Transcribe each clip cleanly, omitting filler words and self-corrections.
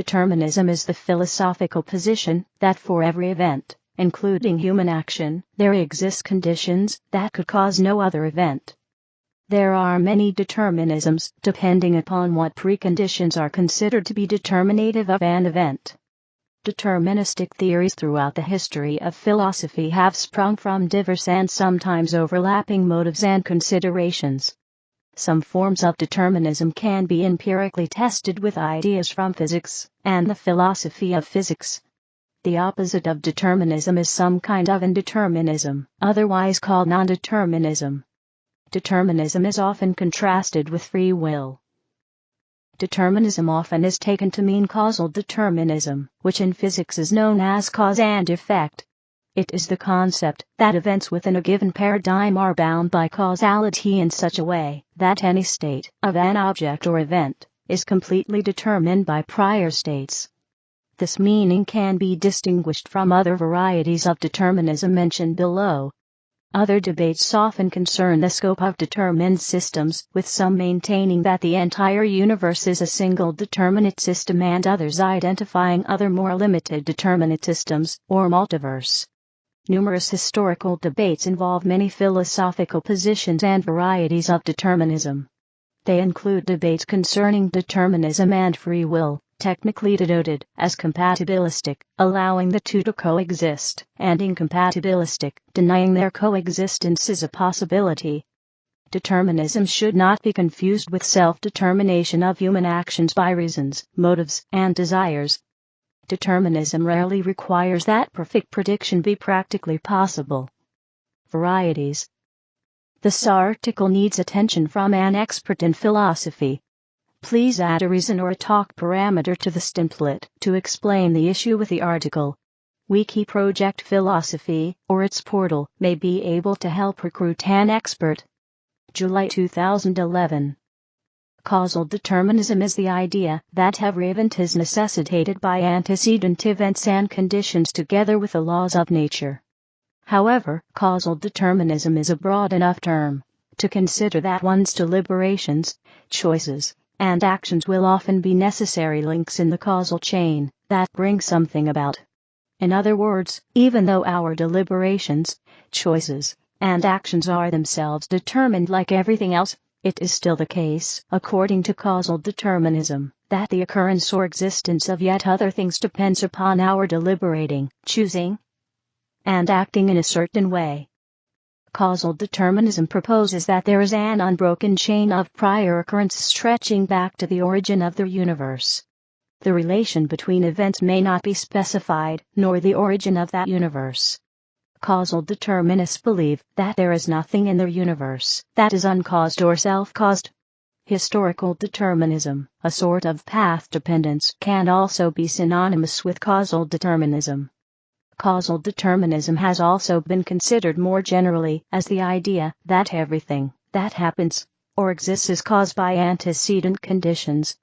Determinism is the philosophical position that for every event, including human action, there exist conditions that could cause no other event. There are many determinisms, depending upon what preconditions are considered to be determinative of an event. Deterministic theories throughout the history of philosophy have sprung from diverse and sometimes overlapping motives and considerations. Some forms of determinism can be empirically tested with ideas from physics and the philosophy of physics. The opposite of determinism is some kind of indeterminism, otherwise called nondeterminism. Determinism is often contrasted with free will. Determinism often is taken to mean causal determinism, which in physics is known as cause and effect. It is the concept that events within a given paradigm are bound by causality in such a way that any state of an object or event is completely determined by prior states. This meaning can be distinguished from other varieties of determinism mentioned below. Other debates often concern the scope of determined systems, with some maintaining that the entire universe is a single determinate system and others identifying other more limited determinate systems, or multiverse. Numerous historical debates involve many philosophical positions and varieties of determinism. They include debates concerning determinism and free will, technically denoted as compatibilistic, allowing the two to coexist, and incompatibilistic, denying their coexistence is a possibility. Determinism should not be confused with self-determination of human actions by reasons, motives, and desires. Determinism rarely requires that perfect prediction be practically possible. Varieties. This article needs attention from an expert in philosophy. Please add a reason or a talk parameter to the template to explain the issue with the article. Wiki Project Philosophy, or its portal, may be able to help recruit an expert. July 2011. Causal determinism is the idea that every event is necessitated by antecedent events and conditions together with the laws of nature. However, causal determinism is a broad enough term to consider that one's deliberations, choices, and actions will often be necessary links in the causal chain that bring something about. In other words, even though our deliberations, choices, and actions are themselves determined like everything else, it is still the case, according to causal determinism, that the occurrence or existence of yet other things depends upon our deliberating, choosing, and acting in a certain way. Causal determinism proposes that there is an unbroken chain of prior occurrences stretching back to the origin of the universe. The relation between events may not be specified, nor the origin of that universe. Causal determinists believe that there is nothing in the universe that is uncaused or self-caused. Historical determinism, a sort of path dependence, can also be synonymous with causal determinism. Causal determinism has also been considered more generally as the idea that everything that happens or exists is caused by antecedent conditions.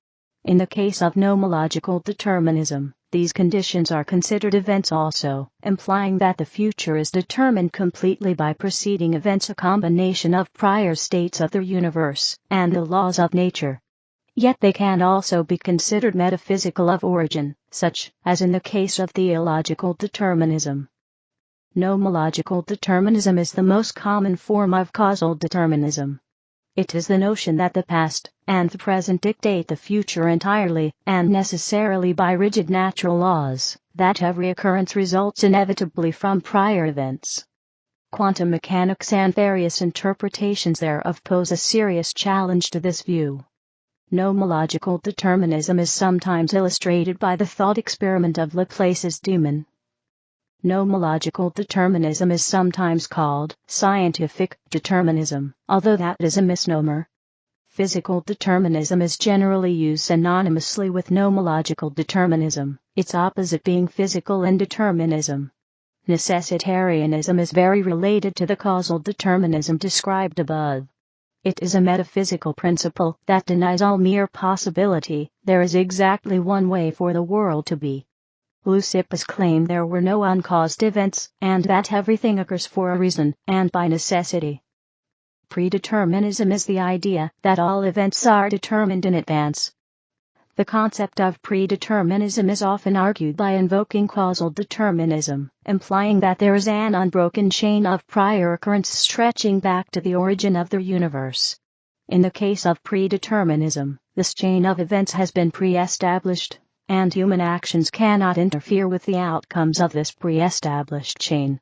In the case of nomological determinism, these conditions are considered events also, implying that the future is determined completely by preceding events, a combination of prior states of the universe and the laws of nature. Yet they can also be considered metaphysical of origin, such as in the case of theological determinism. Nomological determinism is the most common form of causal determinism. It is the notion that the past and the present dictate the future entirely and necessarily by rigid natural laws, that every occurrence results inevitably from prior events. Quantum mechanics and various interpretations thereof pose a serious challenge to this view. Nomological determinism is sometimes illustrated by the thought experiment of Laplace's demon. Nomological determinism is sometimes called scientific determinism, although that is a misnomer. Physical determinism is generally used synonymously with nomological determinism, its opposite being physical indeterminism. Necessitarianism is very related to the causal determinism described above. It is a metaphysical principle that denies all mere possibility. There is exactly one way for the world to be. Leucippus claimed there were no uncaused events, and that everything occurs for a reason, and by necessity. Predeterminism is the idea that all events are determined in advance. The concept of predeterminism is often argued by invoking causal determinism, implying that there is an unbroken chain of prior occurrence stretching back to the origin of the universe. In the case of predeterminism, this chain of events has been pre-established, and human actions cannot interfere with the outcomes of this pre-established chain.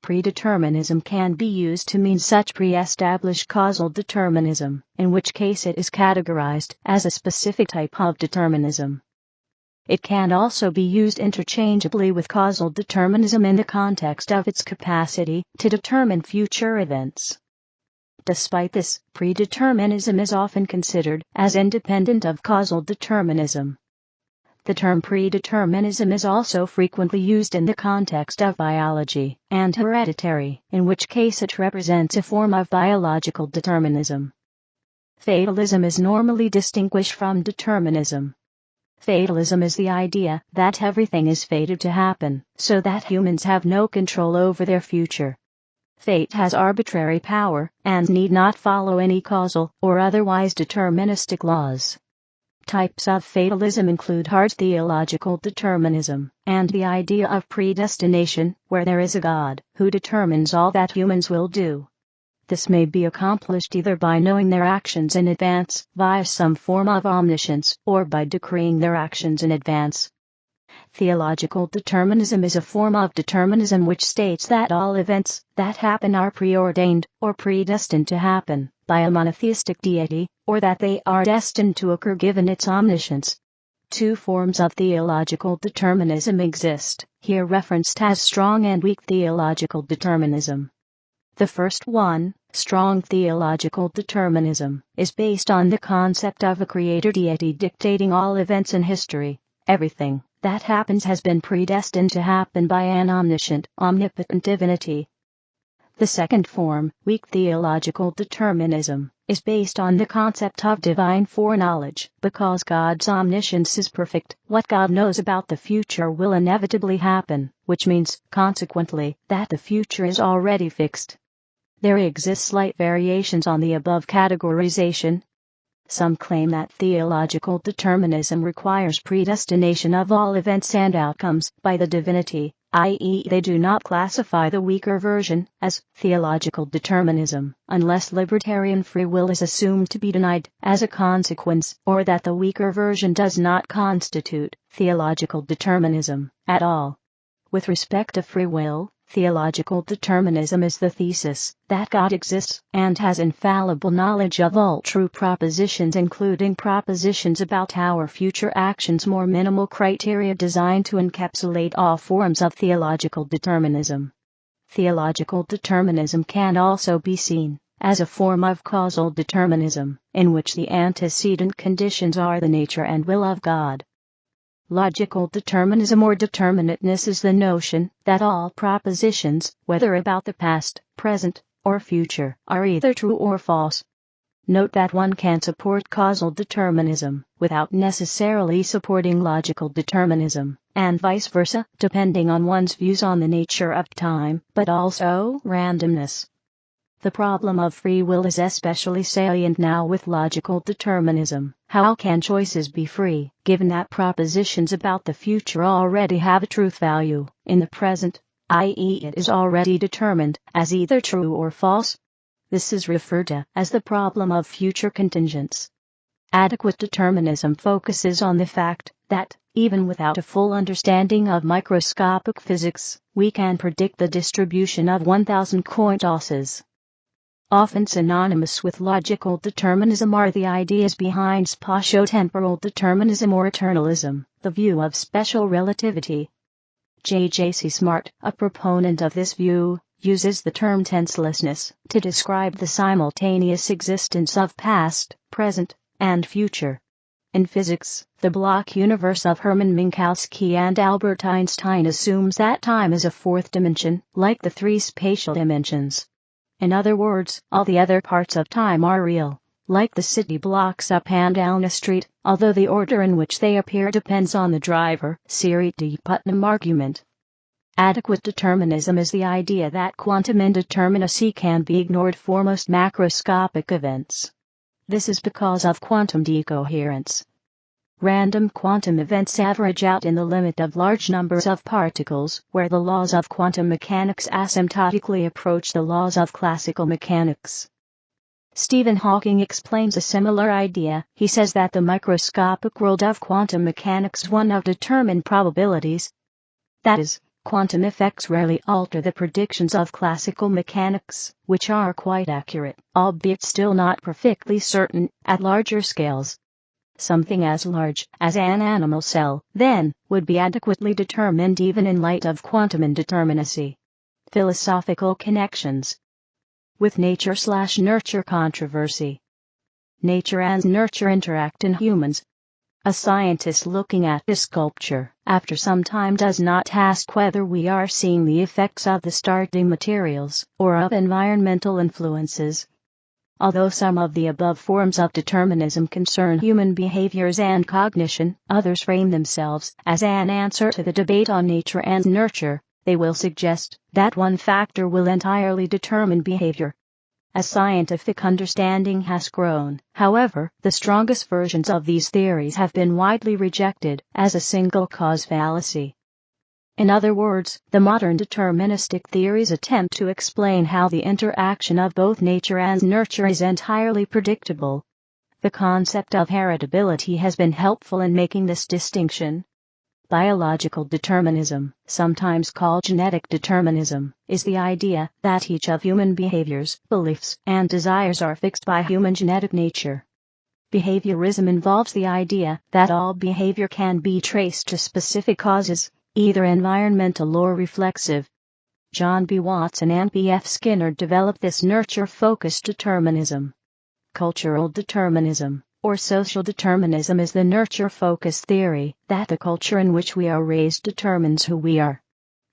Predeterminism can be used to mean such pre-established causal determinism, in which case it is categorized as a specific type of determinism. It can also be used interchangeably with causal determinism in the context of its capacity to determine future events. Despite this, predeterminism is often considered as independent of causal determinism. The term predeterminism is also frequently used in the context of biology and hereditary, in which case it represents a form of biological determinism. Fatalism is normally distinguished from determinism. Fatalism is the idea that everything is fated to happen, so that humans have no control over their future. Fate has arbitrary power and need not follow any causal or otherwise deterministic laws. Types of fatalism include hard theological determinism, and the idea of predestination, where there is a God who determines all that humans will do. This may be accomplished either by knowing their actions in advance, via some form of omniscience, or by decreeing their actions in advance. Theological determinism is a form of determinism which states that all events that happen are preordained or predestined to happen by a monotheistic deity, or that they are destined to occur given its omniscience. Two forms of theological determinism exist, here referenced as strong and weak theological determinism. The first one, strong theological determinism, is based on the concept of a creator deity dictating all events in history. Everything that happens has been predestined to happen by an omniscient, omnipotent divinity. The second form, weak theological determinism, is based on the concept of divine foreknowledge. Because God's omniscience is perfect, what God knows about the future will inevitably happen, which means, consequently, that the future is already fixed. There exist slight variations on the above categorization. Some claim that theological determinism requires predestination of all events and outcomes by the divinity, i.e., they do not classify the weaker version as theological determinism, unless libertarian free will is assumed to be denied as a consequence, or that the weaker version does not constitute theological determinism at all. With respect to free will, theological determinism is the thesis that God exists and has infallible knowledge of all true propositions, including propositions about our future actions, more minimal criteria designed to encapsulate all forms of theological determinism. Theological determinism can also be seen as a form of causal determinism, in which the antecedent conditions are the nature and will of God. Logical determinism or determinateness is the notion that all propositions, whether about the past, present, or future, are either true or false. Note that one can support causal determinism without necessarily supporting logical determinism, and vice versa, depending on one's views on the nature of time, but also randomness. The problem of free will is especially salient now with logical determinism. How can choices be free, given that propositions about the future already have a truth value in the present, i.e., it is already determined as either true or false? This is referred to as the problem of future contingents. Adequate determinism focuses on the fact that, even without a full understanding of microscopic physics, we can predict the distribution of 1,000 coin tosses. Often synonymous with logical determinism are the ideas behind spatio-temporal determinism or eternalism, the view of special relativity. J.J.C. Smart, a proponent of this view, uses the term tenselessness to describe the simultaneous existence of past, present, and future. In physics, the block universe of Hermann Minkowski and Albert Einstein assumes that time is a fourth dimension, like the three spatial dimensions. In other words, all the other parts of time are real, like the city blocks up and down a street, although the order in which they appear depends on the driver. Siri D. Putnam argument. Adequate determinism is the idea that quantum indeterminacy can be ignored for most macroscopic events. This is because of quantum decoherence. Random quantum events average out in the limit of large numbers of particles, where the laws of quantum mechanics asymptotically approach the laws of classical mechanics. Stephen Hawking explains a similar idea. He says that the microscopic world of quantum mechanics is one of determined probabilities. That is, quantum effects rarely alter the predictions of classical mechanics, which are quite accurate, albeit still not perfectly certain, at larger scales. Something as large as an animal cell, then, would be adequately determined even in light of quantum indeterminacy. Philosophical connections with nature/nurture controversy. Nature and nurture interact in humans. A scientist looking at a sculpture, after some time, does not ask whether we are seeing the effects of the starting materials, or of environmental influences. Although some of the above forms of determinism concern human behaviors and cognition, others frame themselves as an answer to the debate on nature and nurture. They will suggest that one factor will entirely determine behavior. As scientific understanding has grown, however, the strongest versions of these theories have been widely rejected as a single cause fallacy. In other words, the modern deterministic theories attempt to explain how the interaction of both nature and nurture is entirely predictable. The concept of heritability has been helpful in making this distinction. Biological determinism, sometimes called genetic determinism, is the idea that each of human behaviors, beliefs, and desires are fixed by human genetic nature. Behaviorism involves the idea that all behavior can be traced to specific causes, either environmental or reflexive. John B. Watson and B. F. Skinner developed this nurture-focused determinism. Cultural determinism, or social determinism, is the nurture-focused theory that the culture in which we are raised determines who we are.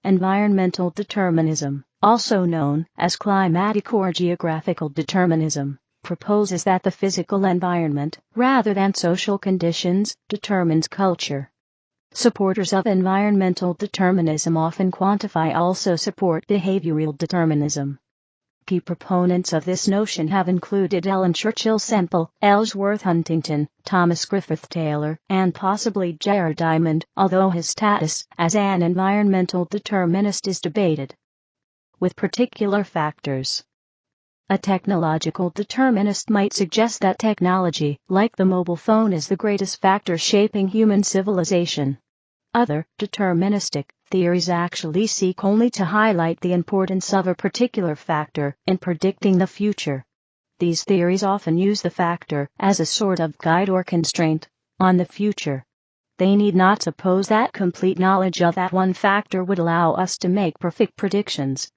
Environmental determinism, also known as climatic or geographical determinism, proposes that the physical environment, rather than social conditions, determines culture. Supporters of environmental determinism often also support behavioral determinism. Key proponents of this notion have included Ellen Churchill Semple, Ellsworth Huntington, Thomas Griffith Taylor, and possibly J.R. Diamond, although his status as an environmental determinist is debated. With particular factors. A technological determinist might suggest that technology, like the mobile phone, is the greatest factor shaping human civilization. Other deterministic theories actually seek only to highlight the importance of a particular factor in predicting the future. These theories often use the factor as a sort of guide or constraint on the future. They need not suppose that complete knowledge of that one factor would allow us to make perfect predictions.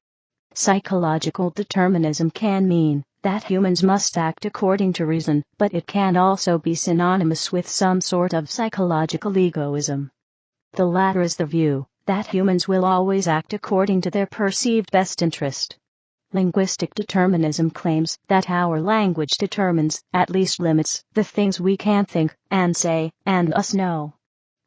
Psychological determinism can mean that humans must act according to reason, but it can also be synonymous with some sort of psychological egoism. The latter is the view that humans will always act according to their perceived best interest. Linguistic determinism claims that our language determines, at least limits, the things we can think and say and thus know.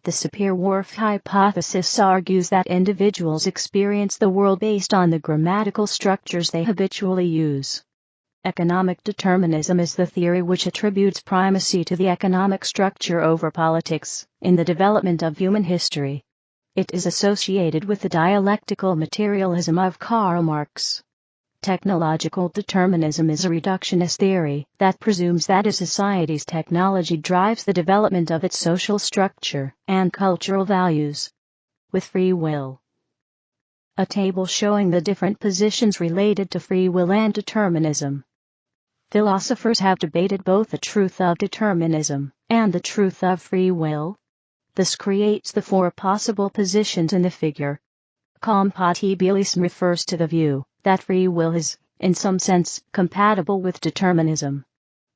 The Sapir-Whorf hypothesis argues that individuals experience the world based on the grammatical structures they habitually use. Economic determinism is the theory which attributes primacy to the economic structure over politics in the development of human history. It is associated with the dialectical materialism of Karl Marx. Technological determinism is a reductionist theory that presumes that a society's technology drives the development of its social structure and cultural values. With free will. A table showing the different positions related to free will and determinism. Philosophers have debated both the truth of determinism and the truth of free will. This creates the four possible positions in the figure. Compatibilism refers to the view that free will is, in some sense, compatible with determinism.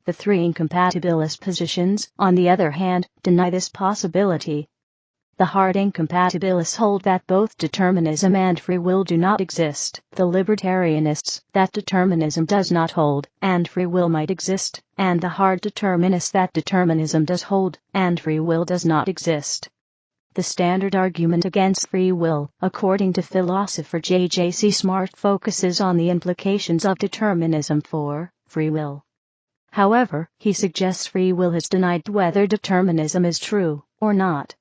The three incompatibilist positions, on the other hand, deny this possibility. The hard incompatibilists hold that both determinism and free will do not exist. The libertarianists, that determinism does not hold, and free will might exist, and the hard determinists that determinism does hold, and free will does not exist. The standard argument against free will, according to philosopher J.J.C. Smart, focuses on the implications of determinism for free will. However, he suggests free will is denied whether determinism is true or not.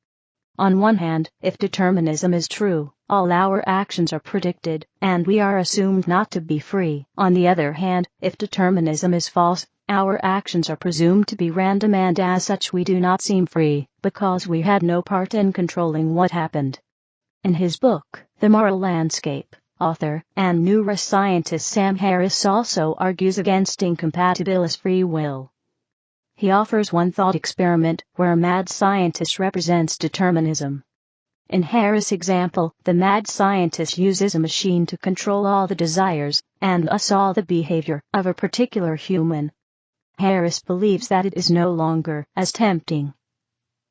On one hand, if determinism is true, all our actions are predicted, and we are assumed not to be free. On the other hand, if determinism is false, our actions are presumed to be random, and as such we do not seem free, because we had no part in controlling what happened. In his book, The Moral Landscape, author and neuroscientist Sam Harris also argues against incompatibilist free will. He offers one thought experiment where a mad scientist represents determinism. In Harris' example, the mad scientist uses a machine to control all the desires, and thus all the behavior, of a particular human. Harris believes that it is no longer as tempting,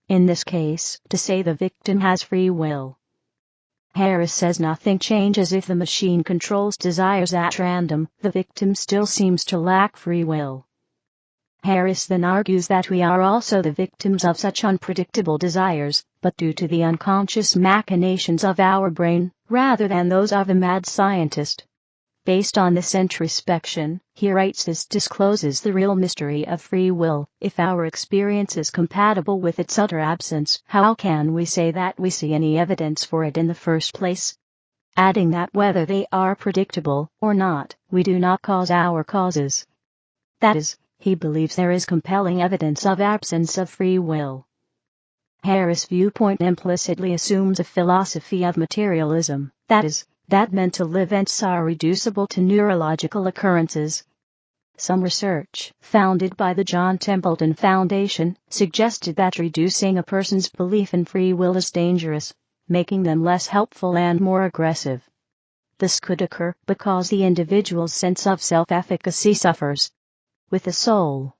in this case, to say the victim has free will. Harris says nothing changes if the machine controls desires at random, the victim still seems to lack free will. Harris then argues that we are also the victims of such unpredictable desires, but due to the unconscious machinations of our brain, rather than those of a mad scientist. Based on this introspection, he writes, this discloses the real mystery of free will. If our experience is compatible with its utter absence, how can we say that we see any evidence for it in the first place? Adding that whether they are predictable or not, we do not cause our causes. That is, he believes there is compelling evidence of absence of free will. Harris' viewpoint implicitly assumes a philosophy of materialism, that is, that mental events are reducible to neurological occurrences. Some research, founded by the John Templeton Foundation, suggested that reducing a person's belief in free will is dangerous, making them less helpful and more aggressive. This could occur because the individual's sense of self-efficacy suffers. With the soul.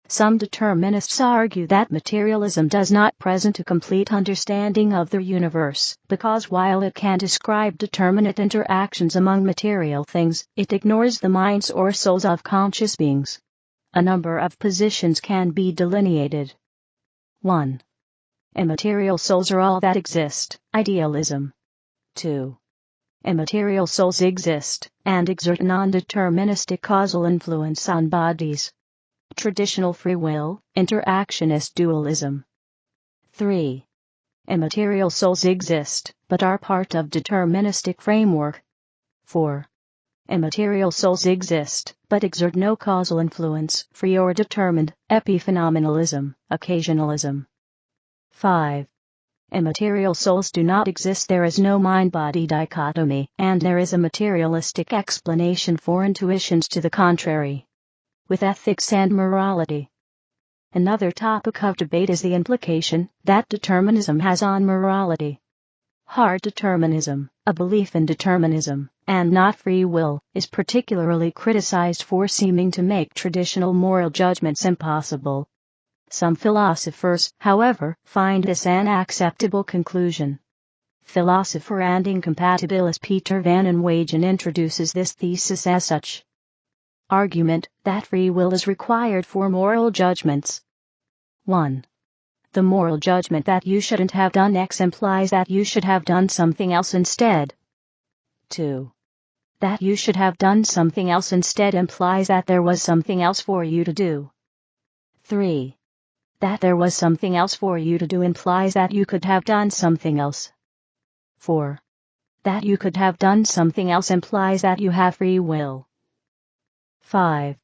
Some determinists argue that materialism does not present a complete understanding of the universe, because while it can describe determinate interactions among material things, it ignores the minds or souls of conscious beings. A number of positions can be delineated. 1. Immaterial souls are all that exist, idealism. 2. Immaterial souls exist, and exert nondeterministic causal influence on bodies. Traditional free will, interactionist dualism. 3. Immaterial souls exist, but are part of deterministic framework. 4. Immaterial souls exist, but exert no causal influence, free or determined, epiphenomenalism, occasionalism. 5. Immaterial souls do not exist, there is no mind-body dichotomy, and there is a materialistic explanation for intuitions to the contrary. With ethics and morality. Another topic of debate is the implication that determinism has on morality. Hard determinism, a belief in determinism, and not free will, is particularly criticized for seeming to make traditional moral judgments impossible. Some philosophers, however, find this an acceptable conclusion. Philosopher and incompatibilist Peter Van Inwagen introduces this thesis as such. Argument that free will is required for moral judgments. 1. The moral judgment that you shouldn't have done X implies that you should have done something else instead. 2. That you should have done something else instead implies that there was something else for you to do. 3. That there was something else for you to do implies that you could have done something else. 4. That you could have done something else implies that you have free will. 5.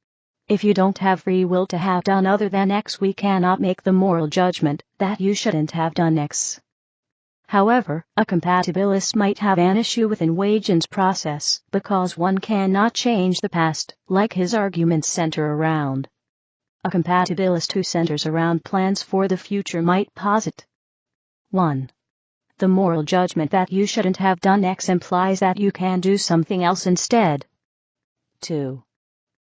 If you don't have free will to have done other than X, we cannot make the moral judgment that you shouldn't have done X. However, a compatibilist might have an issue with Inwagen's process, because one cannot change the past, like his arguments center around. A compatibilist who centers around plans for the future might posit. 1. The moral judgment that you shouldn't have done X implies that you can do something else instead. 2.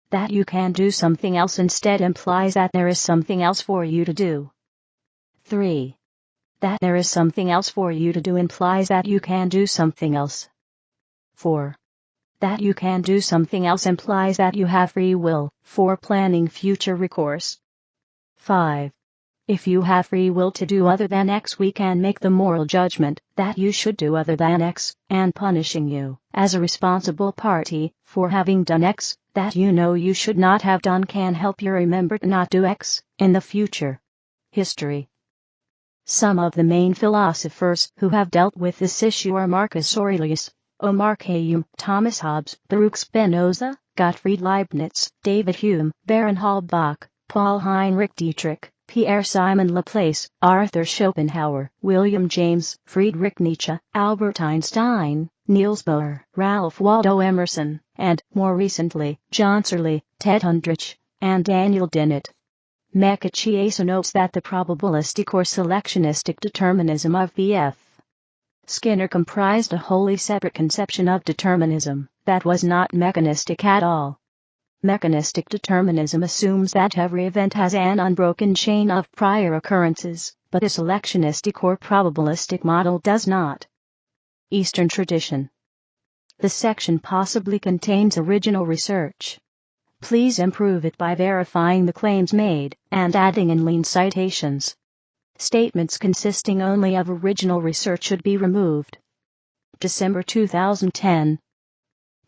That you can do something else instead implies that there is something else for you to do. 3. That there is something else for you to do implies that you can do something else. 4. That you can do something else implies that you have free will for planning future recourse. 5. If you have free will to do other than X, we can make the moral judgment that you should do other than X, and punishing you, as a responsible party, for having done X, that you know you should not have done, can help you remember to not do X in the future. History. Some of the main philosophers who have dealt with this issue are Marcus Aurelius, Omar Khayyam, Thomas Hobbes, Baruch Spinoza, Gottfried Leibniz, David Hume, Baron Holbach, Paul Heinrich Dietrich, Pierre-Simon Laplace, Arthur Schopenhauer, William James, Friedrich Nietzsche, Albert Einstein, Niels Bohr, Ralph Waldo Emerson, and, more recently, John Searle, Ted Hundrich, and Daniel Dennett. McAchiesa notes that the probabilistic or selectionistic determinism of B.F. Skinner comprised a wholly separate conception of determinism that was not mechanistic at all. Mechanistic determinism assumes that every event has an unbroken chain of prior occurrences, but a selectionistic or probabilistic model does not. Eastern tradition. This section possibly contains original research. Please improve it by verifying the claims made and adding in lean citations. Statements consisting only of original research should be removed. December 2010.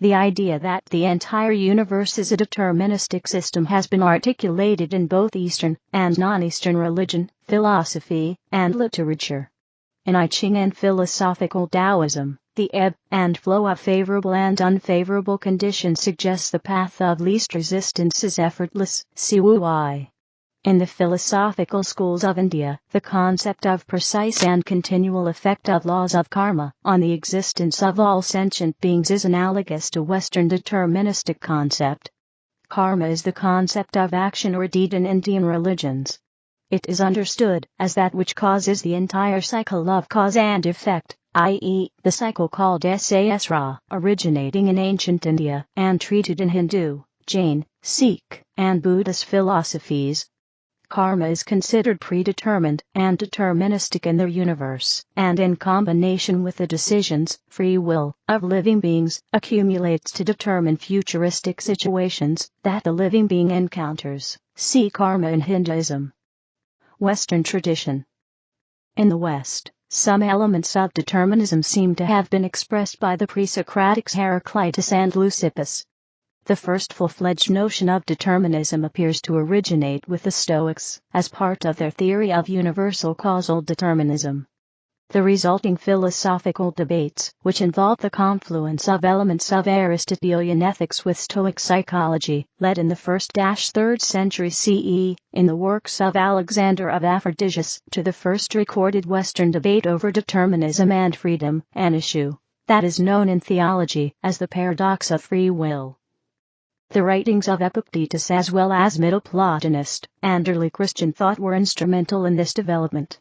The idea that the entire universe is a deterministic system has been articulated in both Eastern and non-Eastern religion, philosophy, and literature. In I Ching and philosophical Taoism, the ebb and flow of favorable and unfavorable conditions suggests the path of least resistance is effortless. See Wu Wei. In the philosophical schools of India, the concept of precise and continual effect of laws of karma on the existence of all sentient beings is analogous to Western deterministic concept. Karma is the concept of action or deed in Indian religions. It is understood as that which causes the entire cycle of cause and effect, i.e., the cycle called Sasra, originating in ancient India and treated in Hindu, Jain, Sikh, and Buddhist philosophies. Karma is considered predetermined and deterministic in their universe, and in combination with the decisions, free will, of living beings, accumulates to determine futuristic situations that the living being encounters. See Karma in Hinduism. Western tradition. In the West, some elements of determinism seem to have been expressed by the pre-Socratics Heraclitus and Leucippus. The first full-fledged notion of determinism appears to originate with the Stoics, as part of their theory of universal causal determinism. The resulting philosophical debates, which involve the confluence of elements of Aristotelian ethics with Stoic psychology, led in the 1st-3rd century CE, in the works of Alexander of Aphrodisias, to the first recorded Western debate over determinism and freedom, an issue that is known in theology as the paradox of free will. The writings of Epictetus as well as Middle Platonist and early Christian thought were instrumental in this development.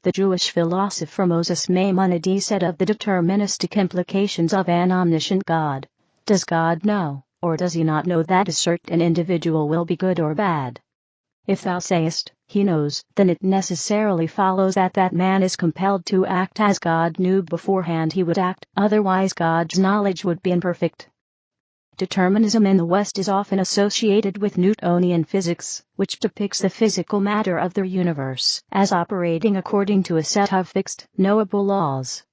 The Jewish philosopher Moses Maimonides said of the deterministic implications of an omniscient God, "Does God know, or does he not know that a certain individual will be good or bad? If thou sayest, he knows, then it necessarily follows that that man is compelled to act as God knew beforehand he would act, otherwise God's knowledge would be imperfect." Determinism in the West is often associated with Newtonian physics, which depicts the physical matter of the universe as operating according to a set of fixed, knowable laws.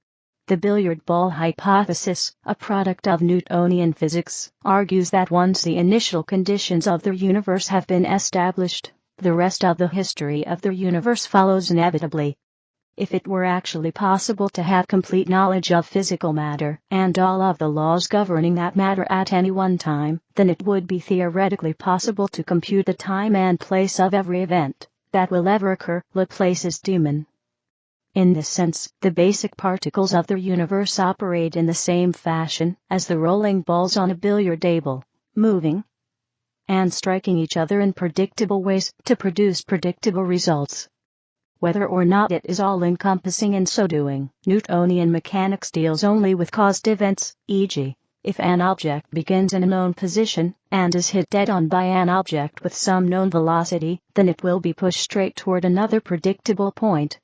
The billiard ball hypothesis, a product of Newtonian physics, argues that once the initial conditions of the universe have been established, the rest of the history of the universe follows inevitably. If it were actually possible to have complete knowledge of physical matter and all of the laws governing that matter at any one time, then it would be theoretically possible to compute the time and place of every event that will ever occur. Laplace's demon. In this sense, the basic particles of the universe operate in the same fashion as the rolling balls on a billiard table, moving and striking each other in predictable ways to produce predictable results. Whether or not it is all-encompassing in so doing, Newtonian mechanics deals only with caused events, e.g., if an object begins in a known position and is hit dead-on by an object with some known velocity, then it will be pushed straight toward another predictable point.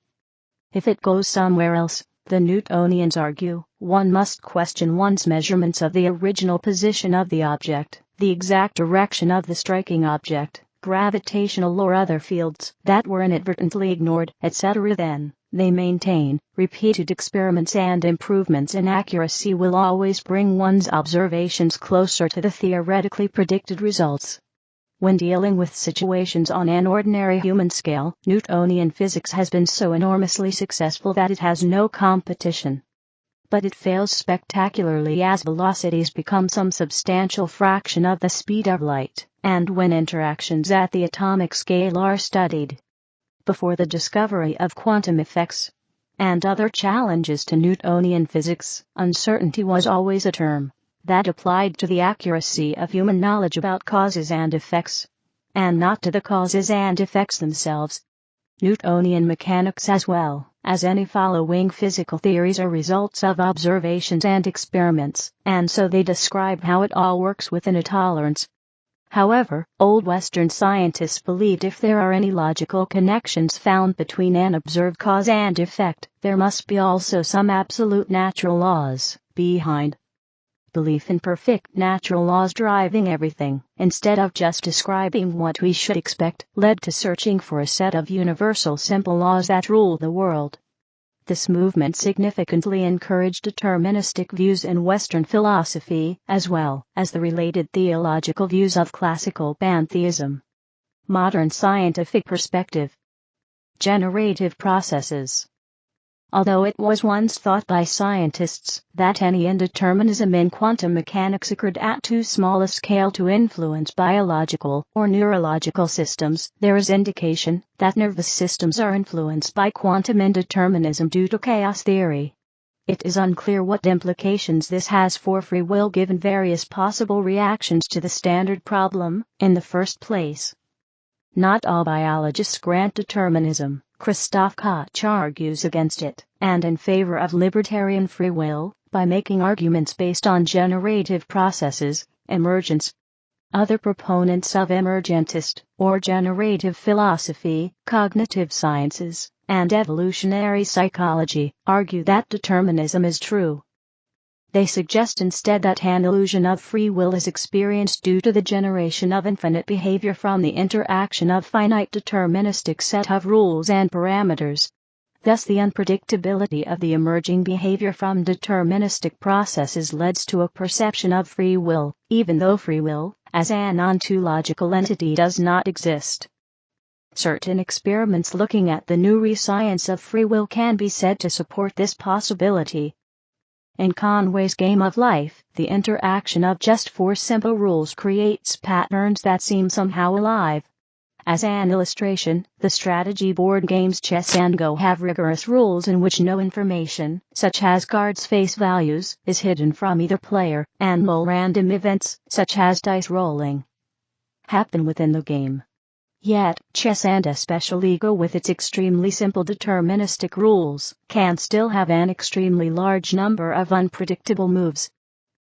If it goes somewhere else, the Newtonians argue, one must question one's measurements of the original position of the object, the exact direction of the striking object, gravitational or other fields that were inadvertently ignored, etc. Then, they maintain, repeated experiments and improvements in accuracy will always bring one's observations closer to the theoretically predicted results. When dealing with situations on an ordinary human scale, Newtonian physics has been so enormously successful that it has no competition. But it fails spectacularly as velocities become some substantial fraction of the speed of light, and when interactions at the atomic scale are studied. Before the discovery of quantum effects and other challenges to Newtonian physics, uncertainty was always a term that applied to the accuracy of human knowledge about causes and effects, and not to the causes and effects themselves. Newtonian mechanics as well as any following physical theories are results of observations and experiments, and so they describe how it all works within a tolerance. However, old Western scientists believed if there are any logical connections found between an observed cause and effect, there must be also some absolute natural laws behind. Belief in perfect natural laws driving everything, instead of just describing what we should expect, led to searching for a set of universal simple laws that rule the world. This movement significantly encouraged deterministic views in Western philosophy, as well as the related theological views of classical pantheism. Modern scientific perspective. Generative processes. Although it was once thought by scientists that any indeterminism in quantum mechanics occurred at too small a scale to influence biological or neurological systems, there is indication that nervous systems are influenced by quantum indeterminism due to chaos theory. It is unclear what implications this has for free will given various possible reactions to the standard problem in the first place. Not all biologists grant determinism. Christoph Koch argues against it, and in favor of libertarian free will, by making arguments based on generative processes, emergence. Other proponents of emergentist, or generative philosophy, cognitive sciences, and evolutionary psychology, argue that determinism is true. They suggest instead that an illusion of free will is experienced due to the generation of infinite behavior from the interaction of finite deterministic set of rules and parameters. Thus the unpredictability of the emerging behavior from deterministic processes leads to a perception of free will, even though free will, as an ontological entity, does not exist. Certain experiments looking at the neuroscience of free will can be said to support this possibility. In Conway's Game of Life, the interaction of just 4 simple rules creates patterns that seem somehow alive. As an illustration, the strategy board games chess and Go have rigorous rules in which no information, such as cards' face values, is hidden from either player, and no random events, such as dice rolling, happen within the game. Yet, chess, and especially Go with its extremely simple deterministic rules, can still have an extremely large number of unpredictable moves.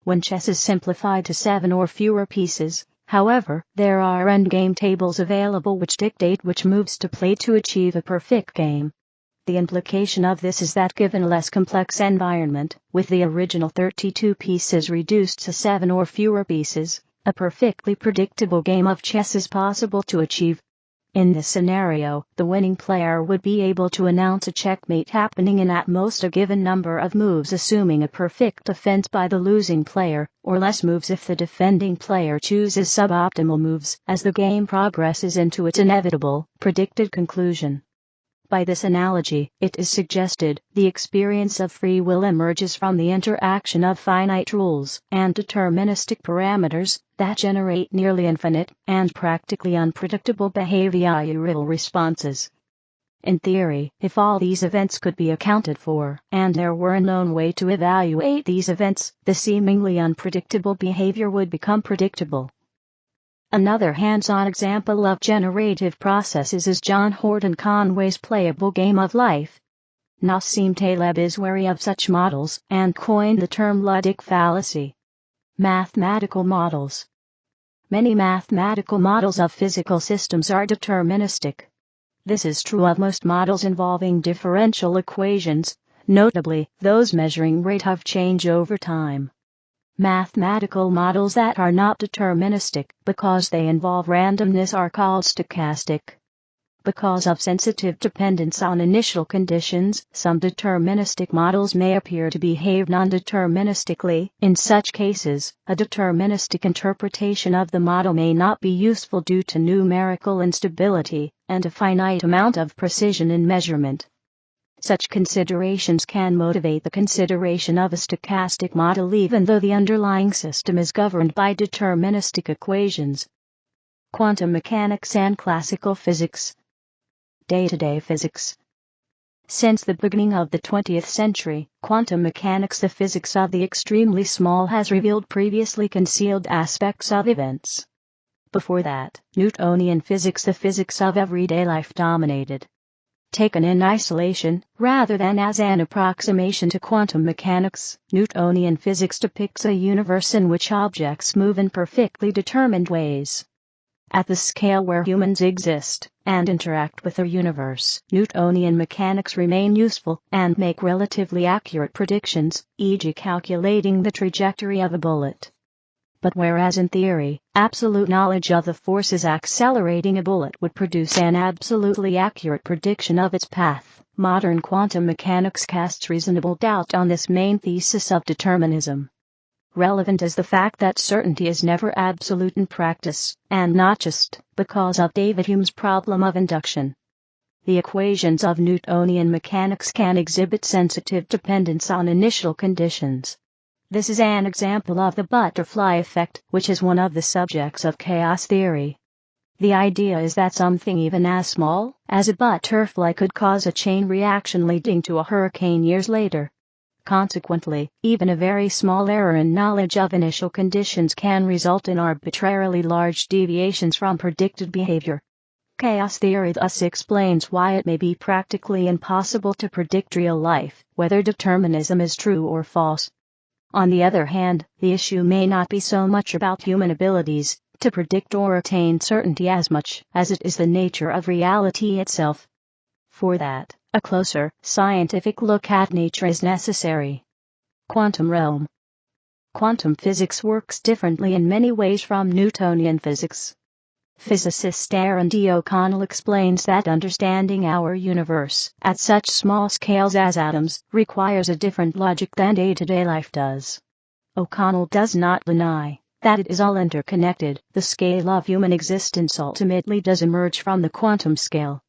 When chess is simplified to 7 or fewer pieces, however, there are endgame tables available which dictate which moves to play to achieve a perfect game. The implication of this is that given a less complex environment, with the original 32 pieces reduced to 7 or fewer pieces, a perfectly predictable game of chess is possible to achieve. In this scenario, the winning player would be able to announce a checkmate happening in at most a given number of moves, assuming a perfect defense by the losing player, or less moves if the defending player chooses suboptimal moves, as the game progresses into its inevitable, predicted conclusion. By this analogy, it is suggested, the experience of free will emerges from the interaction of finite rules and deterministic parameters that generate nearly infinite and practically unpredictable behavioral responses. In theory, if all these events could be accounted for, and there were a known way to evaluate these events, the seemingly unpredictable behavior would become predictable. Another hands-on example of generative processes is John Horton Conway's playable Game of Life. Nassim Taleb is wary of such models and coined the term ludic fallacy. Mathematical models. Many mathematical models of physical systems are deterministic. This is true of most models involving differential equations, notably those measuring rate of change over time. Mathematical models that are not deterministic because they involve randomness are called stochastic. Because of sensitive dependence on initial conditions, some deterministic models may appear to behave non-deterministically. In such cases, a deterministic interpretation of the model may not be useful due to numerical instability and a finite amount of precision in measurement. Such considerations can motivate the consideration of a stochastic model even though the underlying system is governed by deterministic equations. Quantum mechanics and classical physics. Day-to-day physics. Since the beginning of the 20th century, quantum mechanics, the physics of the extremely small, has revealed previously concealed aspects of events. Before that, Newtonian physics, the physics of everyday life, dominated. Taken in isolation, rather than as an approximation to quantum mechanics, Newtonian physics depicts a universe in which objects move in perfectly determined ways. At the scale where humans exist and interact with the universe, Newtonian mechanics remain useful and make relatively accurate predictions, e.g. calculating the trajectory of a bullet. But whereas in theory, absolute knowledge of the forces accelerating a bullet would produce an absolutely accurate prediction of its path, modern quantum mechanics casts reasonable doubt on this main thesis of determinism. Relevant is the fact that certainty is never absolute in practice, and not just because of David Hume's problem of induction. The equations of Newtonian mechanics can exhibit sensitive dependence on initial conditions. This is an example of the butterfly effect, which is one of the subjects of chaos theory. The idea is that something even as small as a butterfly could cause a chain reaction leading to a hurricane years later. Consequently, even a very small error in knowledge of initial conditions can result in arbitrarily large deviations from predicted behavior. Chaos theory thus explains why it may be practically impossible to predict real life, whether determinism is true or false. On the other hand, the issue may not be so much about human abilities to predict or attain certainty as much as it is the nature of reality itself. For that, a closer, scientific look at nature is necessary. Quantum realm. Quantum physics works differently in many ways from Newtonian physics. Physicist Aaron D. O'Connell explains that understanding our universe at such small scales as atoms requires a different logic than day-to-day life does. O'Connell does not deny that it is all interconnected. The scale of human existence ultimately does emerge from the quantum scale.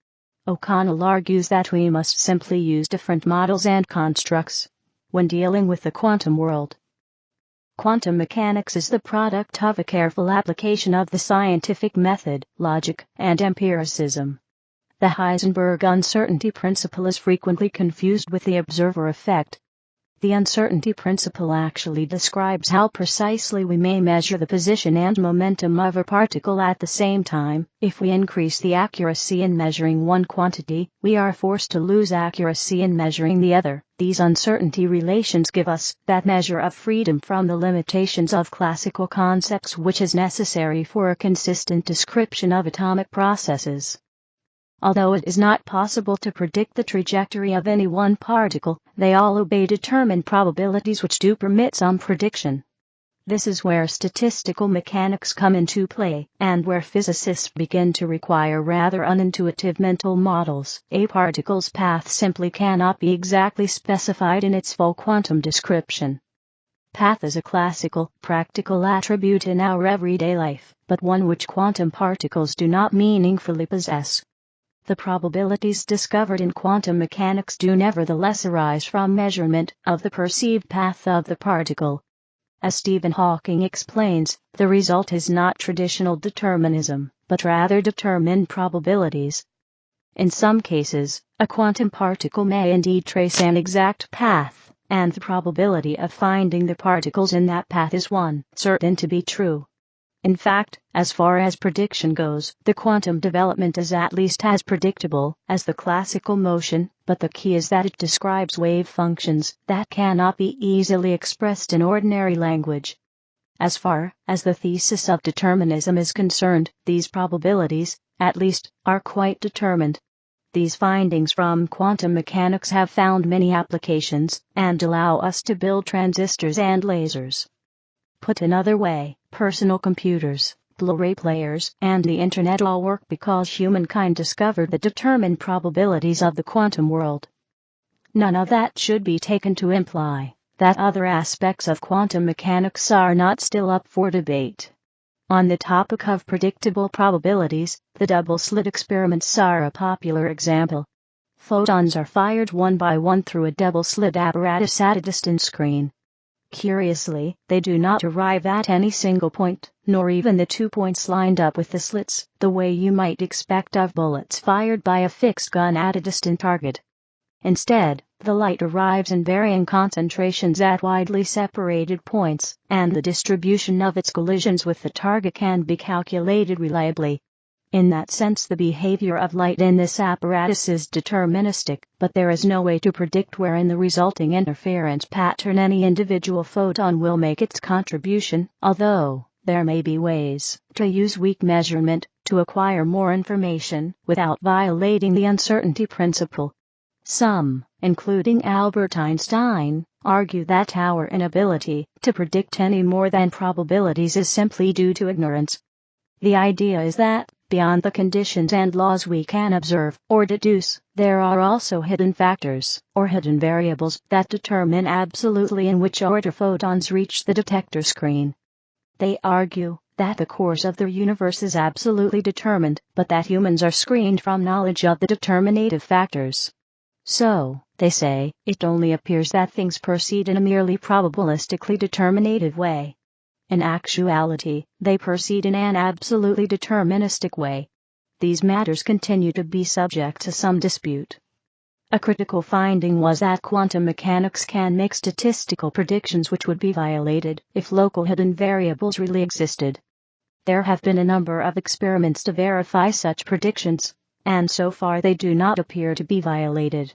O'Connell argues that we must simply use different models and constructs when dealing with the quantum world. Quantum mechanics is the product of a careful application of the scientific method, logic, and empiricism. The Heisenberg uncertainty principle is frequently confused with the observer effect. The uncertainty principle actually describes how precisely we may measure the position and momentum of a particle at the same time. If we increase the accuracy in measuring one quantity, we are forced to lose accuracy in measuring the other. These uncertainty relations give us that measure of freedom from the limitations of classical concepts which is necessary for a consistent description of atomic processes. Although it is not possible to predict the trajectory of any one particle, they all obey determined probabilities which do permit some prediction. This is where statistical mechanics come into play, and where physicists begin to require rather unintuitive mental models. A particle's path simply cannot be exactly specified in its full quantum description. Path is a classical, practical attribute in our everyday life, but one which quantum particles do not meaningfully possess. The probabilities discovered in quantum mechanics do nevertheless arise from measurement of the perceived path of the particle. As Stephen Hawking explains, the result is not traditional determinism, but rather determined probabilities. In some cases, a quantum particle may indeed trace an exact path, and the probability of finding the particles in that path is one certain to be true. In fact, as far as prediction goes, the quantum development is at least as predictable as the classical motion, but the key is that it describes wave functions that cannot be easily expressed in ordinary language. As far as the thesis of determinism is concerned, these probabilities, at least, are quite determined. These findings from quantum mechanics have found many applications, and allow us to build transistors and lasers. Put another way, personal computers, Blu-ray players, and the internet all work because humankind discovered the determined probabilities of the quantum world. None of that should be taken to imply that other aspects of quantum mechanics are not still up for debate. On the topic of predictable probabilities, the double-slit experiments are a popular example. Photons are fired one by one through a double-slit apparatus at a distant screen. Curiously, they do not arrive at any single point, nor even the 2 points lined up with the slits, the way you might expect of bullets fired by a fixed gun at a distant target. Instead, the light arrives in varying concentrations at widely separated points, and the distribution of its collisions with the target can be calculated reliably. In that sense, the behavior of light in this apparatus is deterministic, but there is no way to predict where in the resulting interference pattern any individual photon will make its contribution, although there may be ways to use weak measurement to acquire more information without violating the uncertainty principle. Some, including Albert Einstein, argue that our inability to predict any more than probabilities is simply due to ignorance. The idea is that, beyond the conditions and laws we can observe or deduce, there are also hidden factors, or hidden variables, that determine absolutely in which order photons reach the detector screen. They argue that the course of the universe is absolutely determined, but that humans are screened from knowledge of the determinative factors. So, they say, it only appears that things proceed in a merely probabilistically determinative way. In actuality, they proceed in an absolutely deterministic way. These matters continue to be subject to some dispute. A critical finding was that quantum mechanics can make statistical predictions which would be violated if local hidden variables really existed. There have been a number of experiments to verify such predictions, and so far they do not appear to be violated.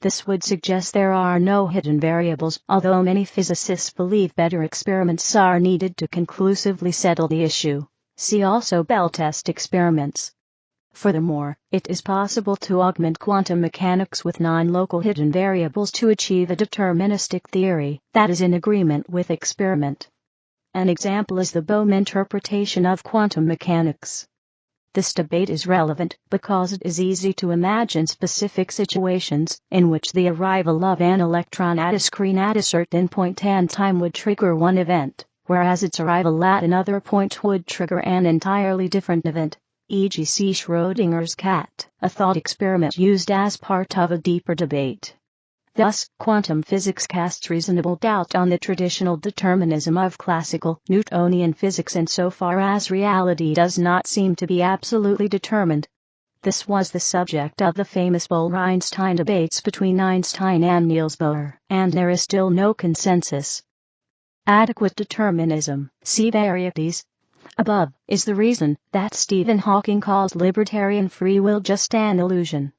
This would suggest there are no hidden variables, although many physicists believe better experiments are needed to conclusively settle the issue. See also Bell test experiments. Furthermore, it is possible to augment quantum mechanics with non-local hidden variables to achieve a deterministic theory that is in agreement with experiment. An example is the Bohm interpretation of quantum mechanics. This debate is relevant because it is easy to imagine specific situations in which the arrival of an electron at a screen at a certain point and time would trigger one event, whereas its arrival at another point would trigger an entirely different event, e.g. see Schrödinger's cat, a thought experiment used as part of a deeper debate. Thus, quantum physics casts reasonable doubt on the traditional determinism of classical Newtonian physics insofar as reality does not seem to be absolutely determined. This was the subject of the famous Bohr-Einstein debates between Einstein and Niels Bohr, and there is still no consensus. Adequate determinism, see Varieties. Above is the reason that Stephen Hawking calls libertarian free will just an illusion.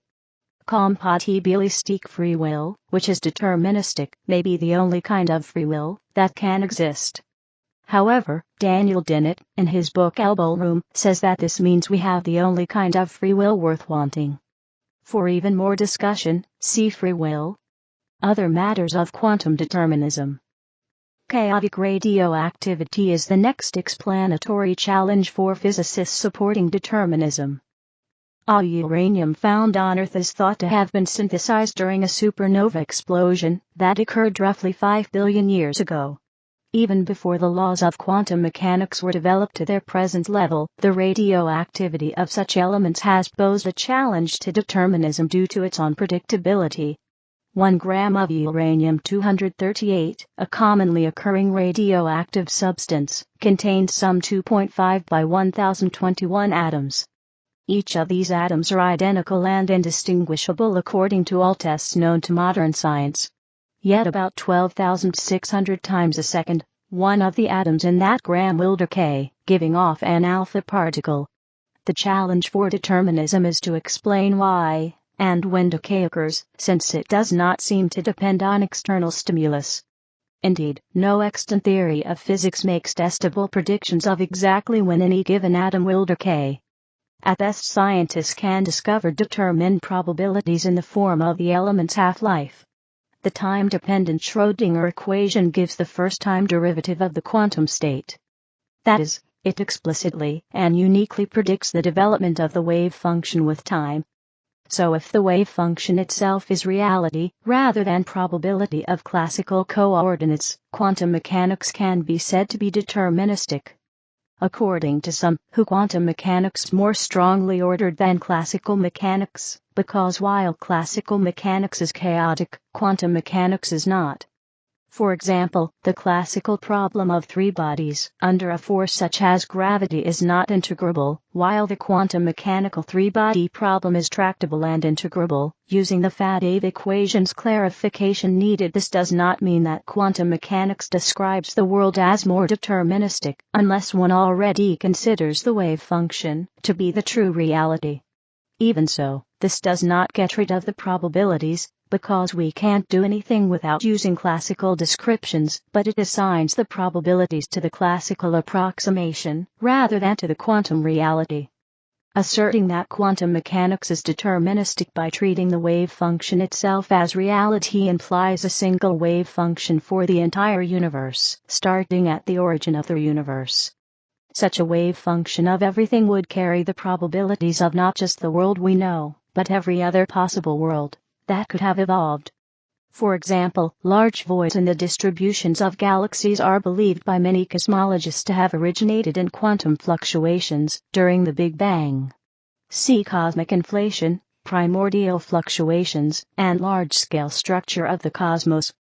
Compatibilistic free will, which is deterministic, may be the only kind of free will that can exist. However, Daniel Dennett, in his book Elbow Room, says that this means we have the only kind of free will worth wanting. For even more discussion, see free will. Other matters of quantum determinism. Chaotic radioactivity is the next explanatory challenge for physicists supporting determinism. All uranium found on Earth is thought to have been synthesized during a supernova explosion that occurred roughly 5 billion years ago. Even before the laws of quantum mechanics were developed to their present level, the radioactivity of such elements has posed a challenge to determinism due to its unpredictability. 1 gram of uranium-238, a commonly occurring radioactive substance, contains some 2.5 by 1021 atoms. Each of these atoms are identical and indistinguishable according to all tests known to modern science. Yet about 12,600 times a second, one of the atoms in that gram will decay, giving off an alpha particle. The challenge for determinism is to explain why and when decay occurs, since it does not seem to depend on external stimulus. Indeed, no extant theory of physics makes testable predictions of exactly when any given atom will decay. At best, scientists can discover determined probabilities in the form of the element's half-life. The time-dependent Schrödinger equation gives the first-time derivative of the quantum state. That is, it explicitly and uniquely predicts the development of the wave function with time. So if the wave function itself is reality rather than probability of classical coordinates, quantum mechanics can be said to be deterministic. According to some, quantum mechanics is more strongly ordered than classical mechanics, because while classical mechanics is chaotic, quantum mechanics is not. For example, the classical problem of three bodies under a force such as gravity is not integrable, while the quantum mechanical three-body problem is tractable and integrable, using the Faddeev equation's clarification needed. This does not mean that quantum mechanics describes the world as more deterministic, unless one already considers the wave function to be the true reality. Even so, this does not get rid of the probabilities, because we can't do anything without using classical descriptions, but it assigns the probabilities to the classical approximation, rather than to the quantum reality. Asserting that quantum mechanics is deterministic by treating the wave function itself as reality implies a single wave function for the entire universe, starting at the origin of the universe. Such a wave function of everything would carry the probabilities of not just the world we know, but every other possible world that could have evolved. For example, large voids in the distributions of galaxies are believed by many cosmologists to have originated in quantum fluctuations during the Big Bang. See cosmic inflation, primordial fluctuations, and large-scale structure of the cosmos.